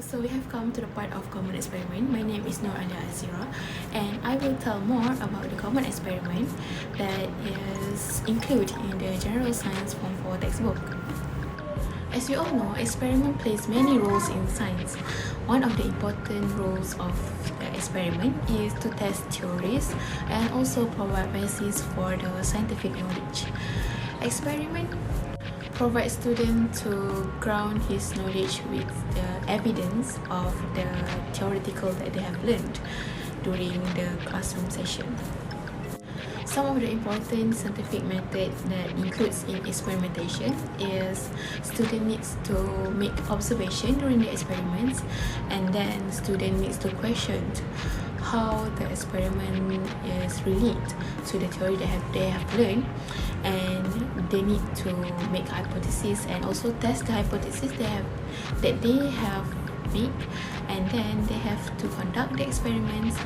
So we have come to the part of common experiment. My name is Aziera, and I will tell more about the common experiment that is included in the General Science Form 4 textbook. As we all know, experiment plays many roles in science. One of the important roles of the experiment is to test theories and also provide basis for the scientific knowledge. Experiment provides students to ground his knowledge with the evidence of the theoretical that they have learned during the classroom session. Some of the important scientific method that includes in experimentation is student needs to make observation during the experiments, and then student needs to question how the experiment is related to the theory that they have learned, and they need to make hypotheses and also test the hypothesis that they have made, and then they have to conduct the experiments.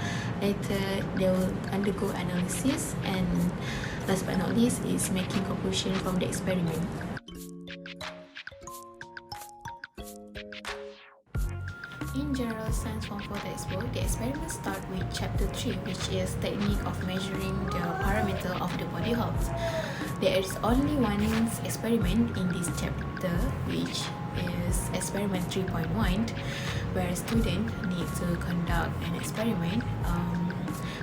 Later they will undergo analysis, and last but not least is making conclusion from the experiment. In General Science Form 4 textbook, the experiment starts with Chapter 3, which is Technique of Measuring the Parameter of the Body Health. There is only one experiment in this chapter, which is Experiment 3.1, where students need to conduct an experiment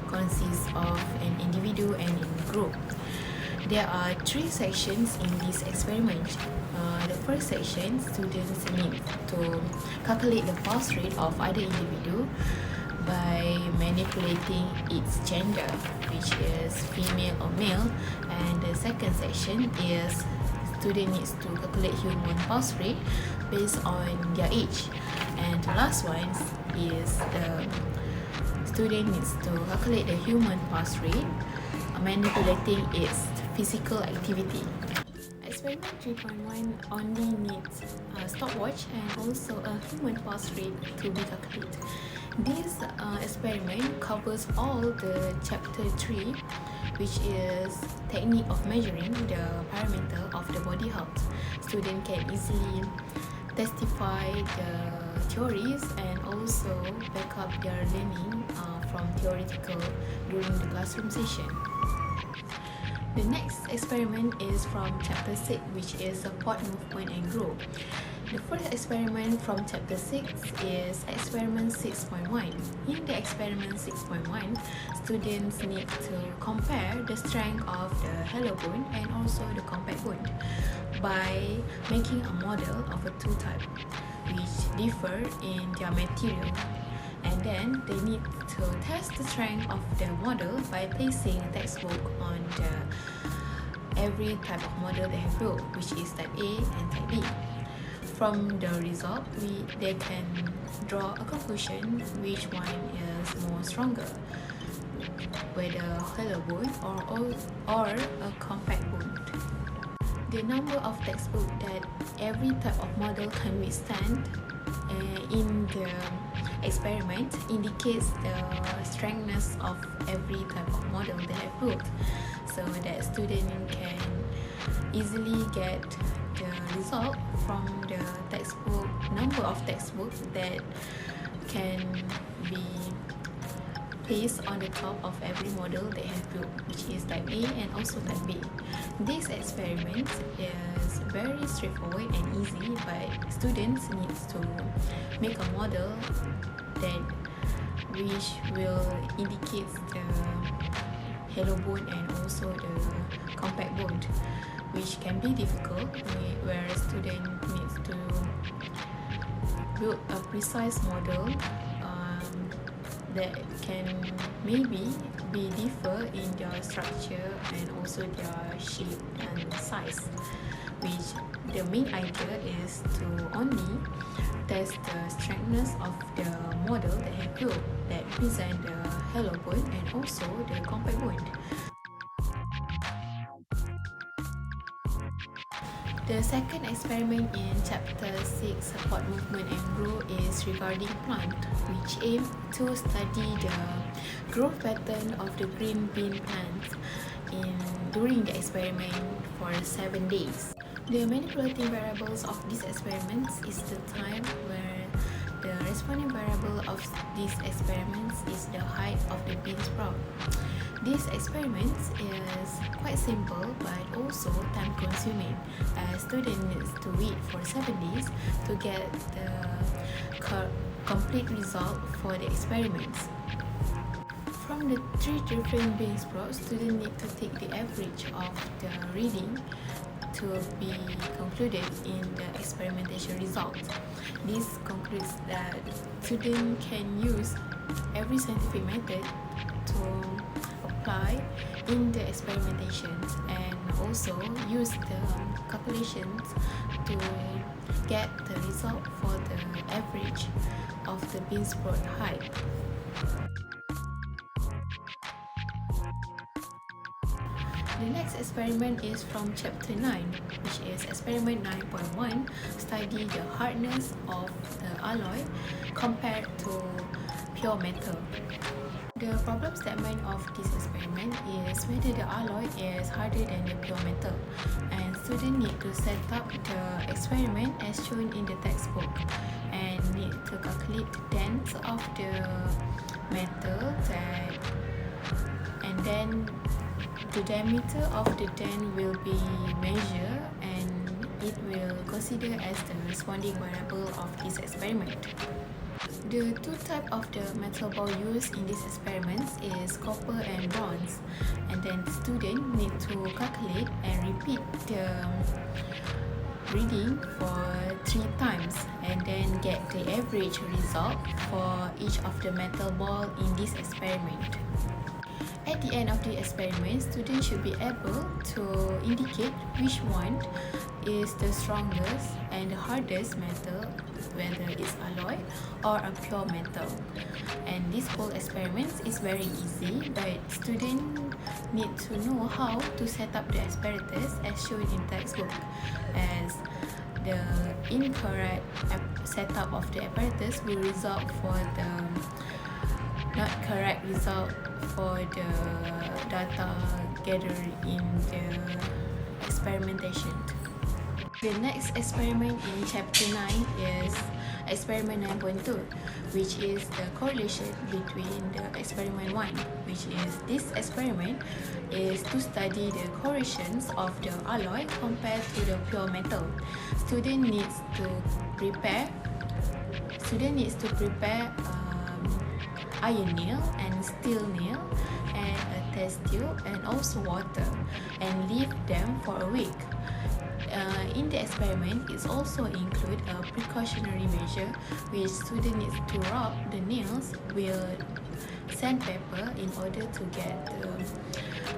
consists of an individual and a group. There are 3 sections in this experiment. The first section, students need to calculate the pulse rate of other individual by manipulating its gender, which is female or male. And the second section is student needs to calculate human pulse rate based on their age. And the last one is the student needs to calculate the human pulse rate manipulating its physical activity. Experiment 3.1 only needs a stopwatch and also a human pulse rate to be calculated. This experiment covers all the chapter 3, which is technique of measuring the parameter of the body health. Students can easily testify the theories and also back up their learning from theoretical during the classroom session. The next experiment is from Chapter 6, which is Support Movement and Growth. The first experiment from Chapter 6 is Experiment 6.1. In the Experiment 6.1, students need to compare the strength of the hollow bone and also the compact bone by making a model of a two types, which differ in their material. And then they need to test the strength of the model by placing a textbook on every type of model they have built, which is type A and type B. From the result, they can draw a conclusion which one is more stronger, whether hollow bone or a compact bone. The number of textbooks that every type of model can withstand in the experiment indicates the strengthness of every type of model they have built, so that student can easily get the result from the textbook, number of textbooks that can be placed on the top of every model they have built, which is type A and also type B. This experiment is very straightforward and easy, but students need to make a model that which will indicate the hollow bone and also the compact bone, which can be difficult, where a student needs to build a precise model that can maybe be differ in their structure and also their shape and size, which the main idea is to only test the strengthness of the model they have built that represent the hollow bone and also the compact bone. The second experiment in Chapter 6, Support Movement and Growth, is regarding plant, which aim to study the growth pattern of the green bean plants during the experiment for 7 days. The manipulating variables of these experiments is the time where the corresponding variable of these experiments is the height of the bean sprout. These experiments is quite simple but also time consuming, as student needs to wait for 7 days to get the complete result for the experiments. From the 3 different bean sprouts, students need to take the average of the reading to be concluded in the experimentation result. This concludes that students can use every scientific method to apply in the experimentations and also use the calculations to get the result for the average of the bean sprout height. The next experiment is from chapter 9, which is experiment 9.1, study the hardness of the alloy compared to pure metal. The problem statement of this experiment is whether the alloy is harder than the pure metal, and students need to set up the experiment as shown in the textbook and need to calculate the density of the metal and then the diameter of the dent will be measured and it will consider as the responding variable of this experiment. The 2 types of the metal ball used in these experiments is copper and bronze, and then the student need to calculate and repeat the reading for 3 times and then get the average result for each of the metal ball in this experiment. At the end of the experiment, students should be able to indicate which one is the strongest and the hardest metal, whether it's alloy or a pure metal. And this whole experiment is very easy, but students need to know how to set up the apparatus as shown in textbook, as the incorrect setup of the apparatus will result for the not correct result for the data gathered in the experimentation. The next experiment in chapter 9 is experiment 9.2, which is the correlation between the experiment 1, which is this experiment is to study the correlations of the alloy compared to the pure metal. Student needs to prepare iron nail and steel nail and a test tube and also water and leave them for a week. In the experiment, it also include a precautionary measure which student needs to rub the nails with sandpaper in order to get the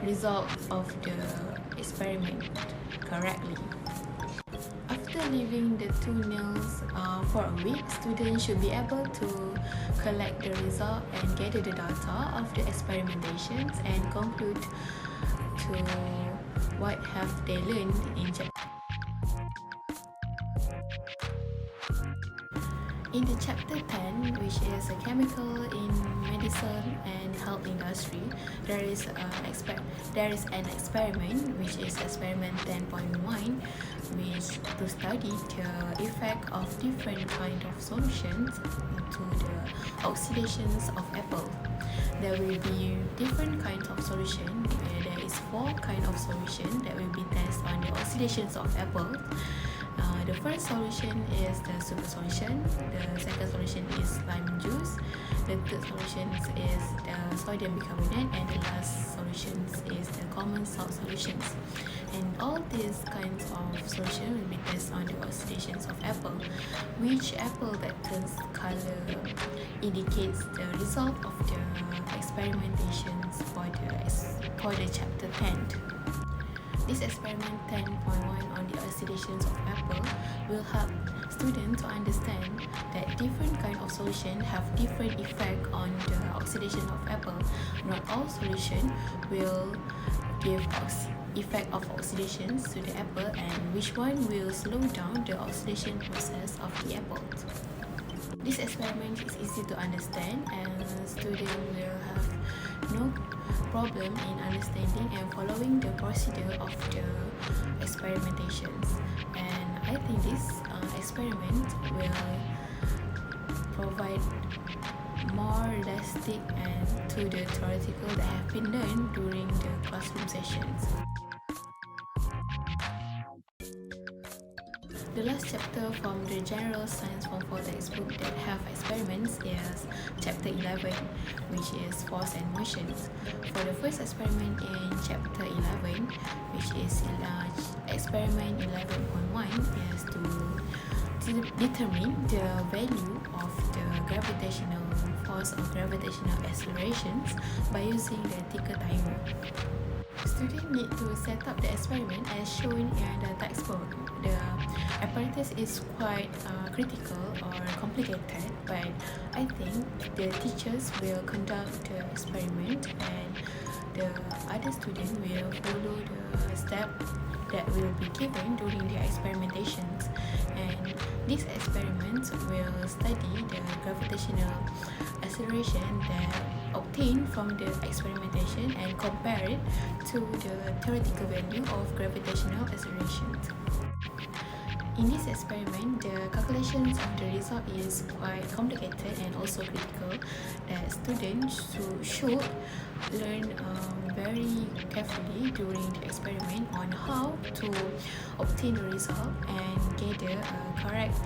result of the experiment correctly. After leaving the 2 nails for a week, students should be able to collect the result and gather the data of the experimentations and conclude to what have they learned in chapter. In the chapter 10, which is a chemical in medicine and health industry, there is an experiment which is experiment 10.1, which to study the effect of different kind of solutions to the oxidations of apple. There will be different kinds of solution. There is 4 kinds of solution that will be tested on the oxidations of apple. The first solution is the super solution, the second solution is lime juice, the third solution is the sodium bicarbonate, and the last solution is the common salt solutions. And all these kinds of solution will be tested on the oxidations of apple. Which apple that turns color indicates the result of the experimentations for the chapter 10. This experiment 10.1 on the oxidations of apple will help students to understand that different kind of solution have different effect on the oxidation of apple. Not all solution will give effect of oxidations to the apple, and which one will slow down the oxidation process of the apple. This experiment is easy to understand and students will have no problem in understanding and following the procedure of the experimentations. And I think this experiment will provide more realistic and to the theoretical that have been learned during the classroom sessions. The last chapter from the General Science Form 4 textbook that have experiments is Chapter 11, which is Force and Motions. For the first experiment in Chapter 11, which is Experiment 11.1, is to determine the value of the gravitational force or gravitational accelerations by using the ticker timer. Students need to set up the experiment as shown in the textbook. The apparatus is quite critical or complicated, but I think the teachers will conduct the experiment and the other students will follow the step that will be given during the experimentations, and these experiments will study the gravitational acceleration that obtained from the experimentation and compare it to the theoretical value of gravitational accelerations. In this experiment, the calculations of the result is quite complicated and also critical that students should learn very carefully during the experiment on how to obtain the result and gather correct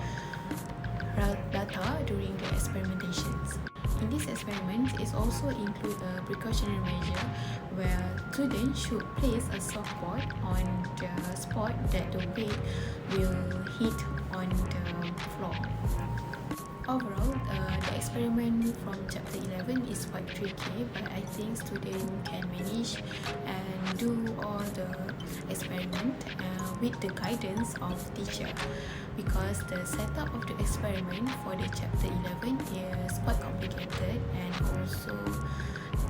data during the experimentations. In this experiment, it also includes a precautionary measure where students should place a softboard on the spot that the weight will hit on the floor. Overall, the experiment from Chapter 11 is quite tricky, but I think students can manage and do all the experiment with the guidance of teacher, because the setup of the experiment for the Chapter 11 is quite complicated and also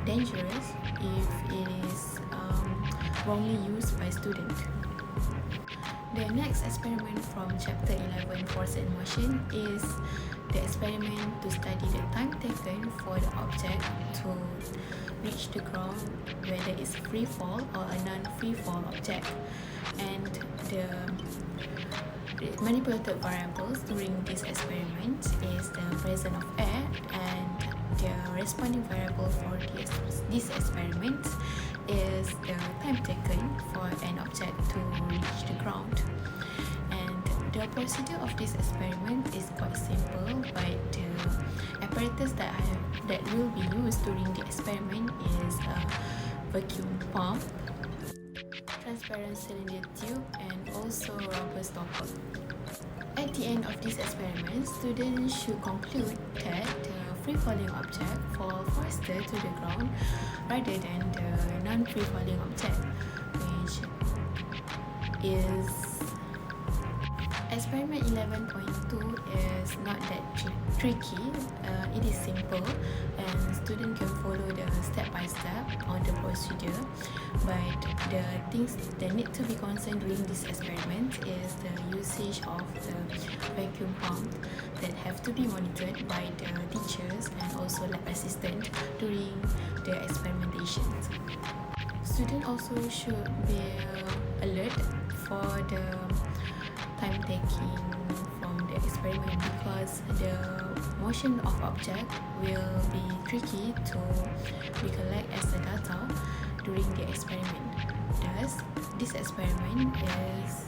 dangerous if it is wrongly used by students. The next experiment from Chapter 11, Force and Motion, is the experiment to study the time taken for the object to reach the ground, whether it's free fall or a non-free fall object, and the manipulated variables during this experiment is the presence of air, and the responding variable for this experiment is the time taken for an object to reach the ground. And the procedure of this experiment is quite simple, but the apparatus that will be used during the experiment is a vacuum pump, transparent cylinder tube, and also rubber stopper. At the end of this experiment, students should conclude that the free-falling object fall faster to the ground rather than the non-free-falling object, which is Experiment 11.2 is not that tricky. It is simple and students can follow the step-by-step on the procedure, but the things that need to be concerned during this experiment is the usage of the vacuum pump that have to be monitored by the teachers and also lab assistant during the experimentations. Students also should be alert for the time taking from the experiment, because the motion of object will be tricky to recollect as the data during the experiment. Thus, this experiment is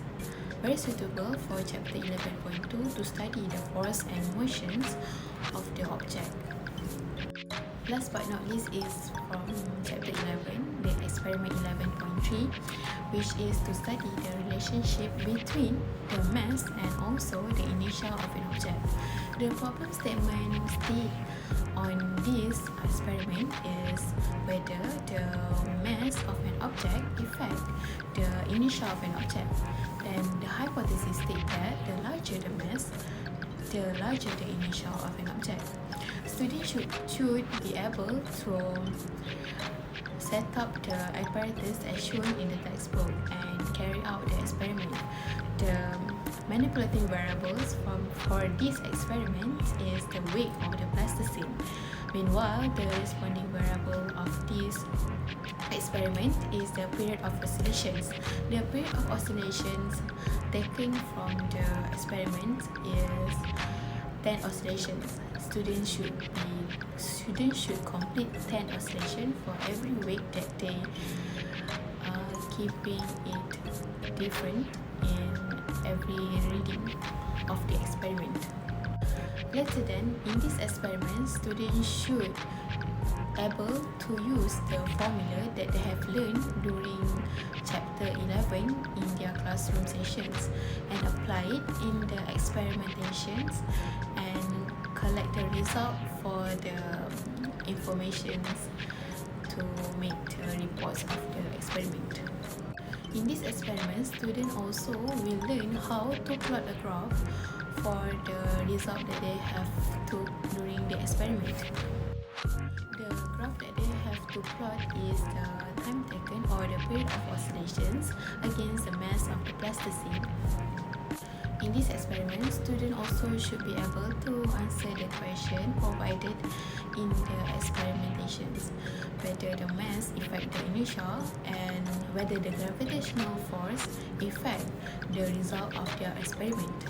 very suitable for chapter 11.2 to study the force and motions of the object. Last but not least is from chapter 11, the experiment 11.3, which is to study the relationship between the mass and also the inertia of an object. The problem statement stated on this experiment is whether the mass of an object affects the inertia of an object. And the hypothesis states that the larger the mass, the larger the inertia of an object. Students should be able to set up the apparatus as shown in the textbook and carry out the experiment. The manipulating variables for this experiment is the weight of the plasticine. Meanwhile, the responding variable of this experiment is the period of oscillations. The period of oscillations taken from the experiment is 10 oscillations. Students should complete 10 oscillations for every week that they are keeping it different in every reading of the experiment. Later then, in this experiment, students should able to use the formula that they have learned during chapter 11 in their classroom sessions and apply it in the experimentations and collect the result for the informations to make the reports of the experiment. In this experiment, students also will learn how to plot a graph for the result that they have took during the experiment. The graph that they have to plot is the time taken or the period of oscillations against the mass of the plasticine. In this experiment, students also should be able to answer the question provided in the experimentations, whether the mass affect the inertia and whether the gravitational force affect the result of their experiment.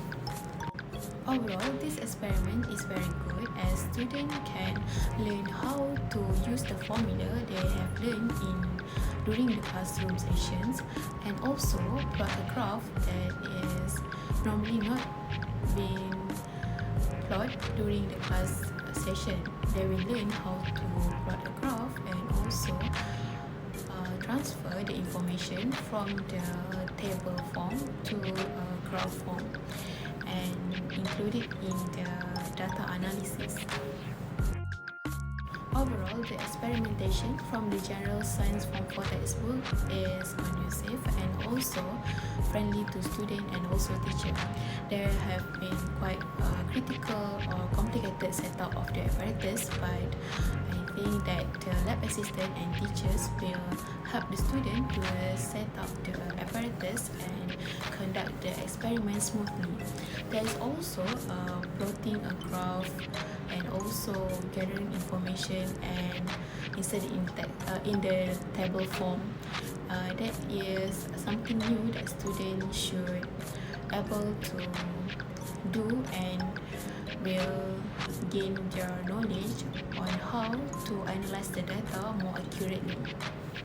Overall, this experiment is very good as students can learn how to use the formula they have learned during the classroom sessions and also plot a graph that is normally not being plotted during the class session. They will learn how to plot a graph and also transfer the information from the table form to a graph form and include it in the data analysis. Overall, the experimentation from the General Science Form 4 textbook is conducive and also friendly to students and also teachers. There have been quite critical or complicated setup of the apparatus, but I think that the lab assistant and teachers will help the student to set up the apparatus and conduct the experiment smoothly. There is also plotting a graph and also gathering information and insert it in the table form. That is something new that students should able to do and will gain their knowledge on how to analyze the data more accurately.